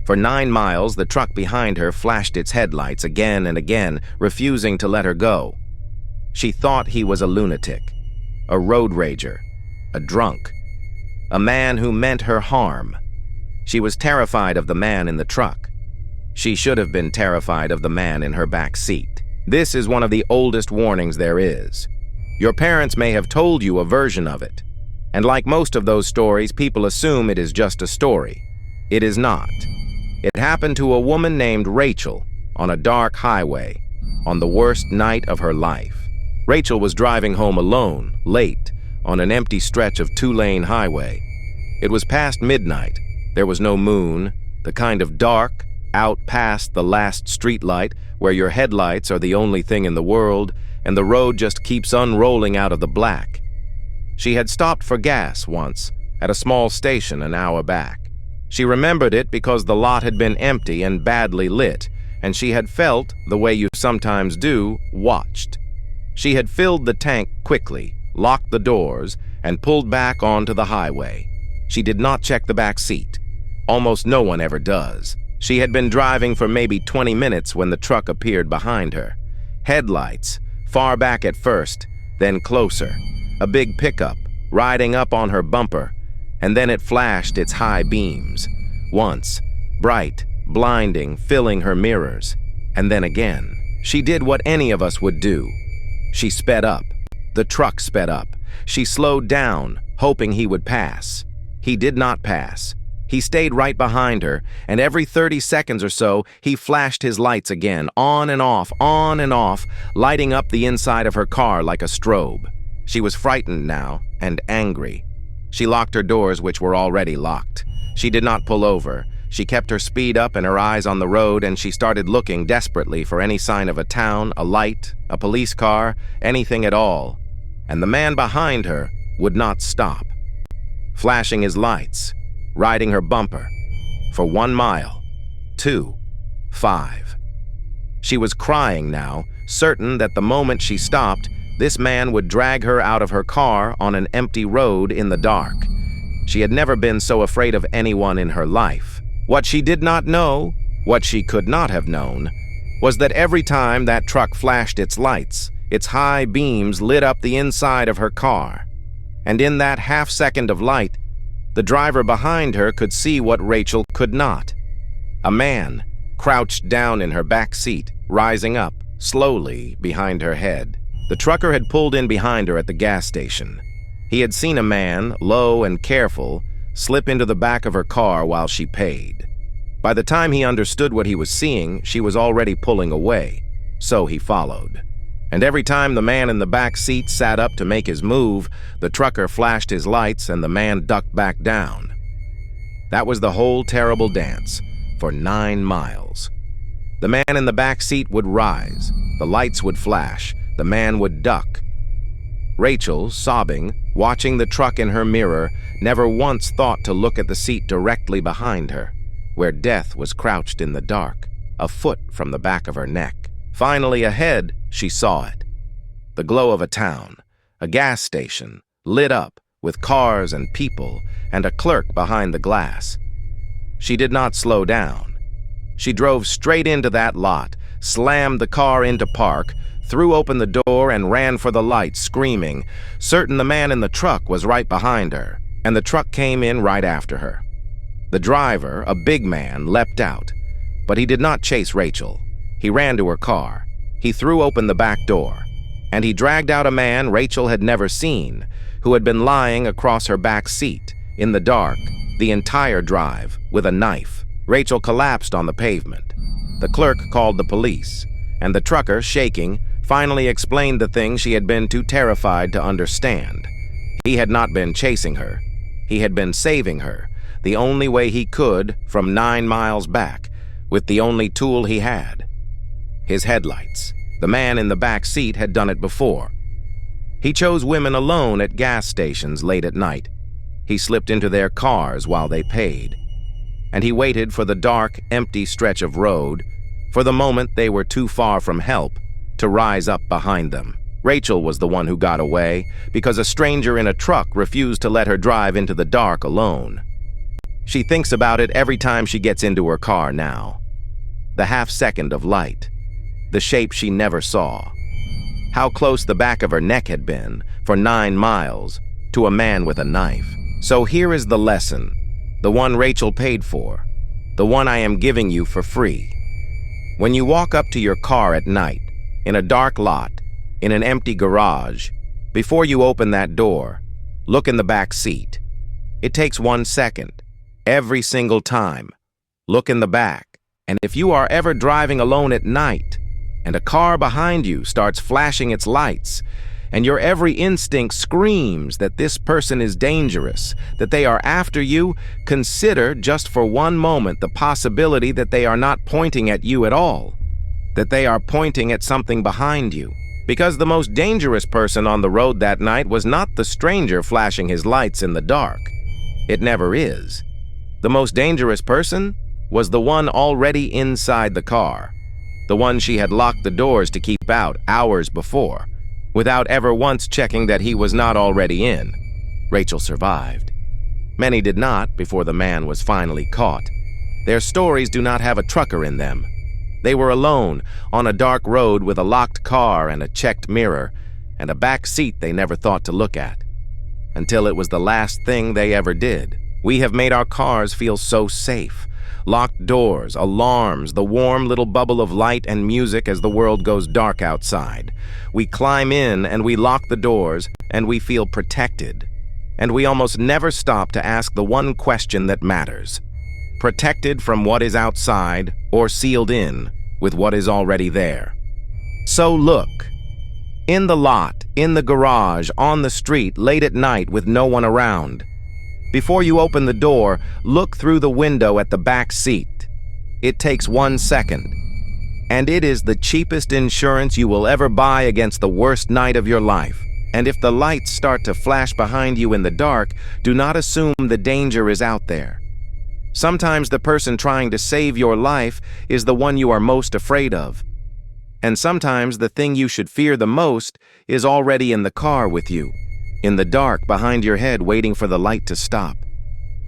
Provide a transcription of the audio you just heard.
For 9 miles, the truck behind her flashed its headlights again and again, refusing to let her go. She thought he was a lunatic, a road rager, a drunk, a man who meant her harm. She was terrified of the man in the truck. She should have been terrified of the man in her back seat. This is one of the oldest warnings there is. Your parents may have told you a version of it, and like most of those stories, people assume it is just a story. It is not. It happened to a woman named Rachel on a dark highway on the worst night of her life. Rachel was driving home alone, late, on an empty stretch of 2-lane highway. It was past midnight. There was no moon, the kind of dark, out past the last streetlight where your headlights are the only thing in the world and the road just keeps unrolling out of the black. She had stopped for gas once at a small station an hour back. She remembered it because the lot had been empty and badly lit, and she had felt, the way you sometimes do, watched. She had filled the tank quickly, locked the doors, and pulled back onto the highway. She did not check the back seat. Almost no one ever does. She had been driving for maybe 20 minutes when the truck appeared behind her. Headlights, far back at first, then closer. A big pickup, riding up on her bumper, and then it flashed its high beams. Once, bright, blinding, filling her mirrors. And then again. She did what any of us would do. She sped up. The truck sped up. She slowed down, hoping he would pass. He did not pass. He stayed right behind her, and every 30 seconds or so, he flashed his lights again, on and off, lighting up the inside of her car like a strobe. She was frightened now, and angry. She locked her doors, which were already locked. She did not pull over. She kept her speed up and her eyes on the road, and she started looking desperately for any sign of a town, a light, a police car, anything at all. And the man behind her would not stop. Flashing his lights, riding her bumper, for 1 mile, 2, 5. She was crying now, certain that the moment she stopped, this man would drag her out of her car on an empty road in the dark. She had never been so afraid of anyone in her life. What she did not know, what she could not have known, was that every time that truck flashed its lights, its high beams lit up the inside of her car. And in that half-second of light, the driver behind her could see what Rachel could not. A man, crouched down in her back seat, rising up, slowly, behind her head. The trucker had pulled in behind her at the gas station. He had seen a man, low and careful, slip into the back of her car while she paid. By the time he understood what he was seeing, she was already pulling away, so he followed. And every time the man in the back seat sat up to make his move, the trucker flashed his lights and the man ducked back down. That was the whole terrible dance, for 9 miles. The man in the back seat would rise, the lights would flash, the man would duck. Rachel, sobbing, watching the truck in her mirror, never once thought to look at the seat directly behind her, where death was crouched in the dark, a foot from the back of her neck. Finally, ahead, she saw it. The glow of a town, a gas station, lit up with cars and people, and a clerk behind the glass. She did not slow down. She drove straight into that lot, slammed the car into park, threw open the door and ran for the light, screaming, certain the man in the truck was right behind her, and the truck came in right after her. The driver, a big man, leapt out, but he did not chase Rachel. He ran to her car. He threw open the back door, and he dragged out a man Rachel had never seen, who had been lying across her back seat, in the dark, the entire drive, with a knife. Rachel collapsed on the pavement. The clerk called the police, and the trucker, shaking, finally explained the thing she had been too terrified to understand. He had not been chasing her. He had been saving her, the only way he could, from 9 miles back, with the only tool he had. His headlights. The man in the back seat had done it before. He chose women alone at gas stations late at night. He slipped into their cars while they paid. And he waited for the dark, empty stretch of road, for the moment they were too far from help, to rise up behind them. Rachel was the one who got away, because a stranger in a truck refused to let her drive into the dark alone. She thinks about it every time she gets into her car now. The half-second of light. The shape she never saw. How close the back of her neck had been, for 9 miles, to a man with a knife. So here is the lesson, the one Rachel paid for, the one I am giving you for free. When you walk up to your car at night, in a dark lot, in an empty garage, before you open that door, look in the back seat. It takes 1 second, every single time. Look in the back, and if you are ever driving alone at night, and a car behind you starts flashing its lights, and your every instinct screams that this person is dangerous, that they are after you, consider just for one moment the possibility that they are not pointing at you at all, that they are pointing at something behind you. Because the most dangerous person on the road that night was not the stranger flashing his lights in the dark. It never is. The most dangerous person was the one already inside the car, the one she had locked the doors to keep out hours before, without ever once checking that he was not already in. Rachel survived. Many did not before the man was finally caught. Their stories do not have a trucker in them. They were alone, on a dark road with a locked car and a checked mirror, and a back seat they never thought to look at. Until it was the last thing they ever did. We have made our cars feel so safe. Locked doors, alarms, the warm little bubble of light and music as the world goes dark outside. We climb in and we lock the doors and we feel protected. And we almost never stop to ask the one question that matters. Protected from what is outside or sealed in with what is already there. So look, in the lot, in the garage, on the street, late at night with no one around. Before you open the door, look through the window at the back seat. It takes 1 second. And it is the cheapest insurance you will ever buy against the worst night of your life. And if the lights start to flash behind you in the dark, do not assume the danger is out there. Sometimes the person trying to save your life is the one you are most afraid of. And sometimes the thing you should fear the most is already in the car with you, in the dark behind your head waiting for the light to stop.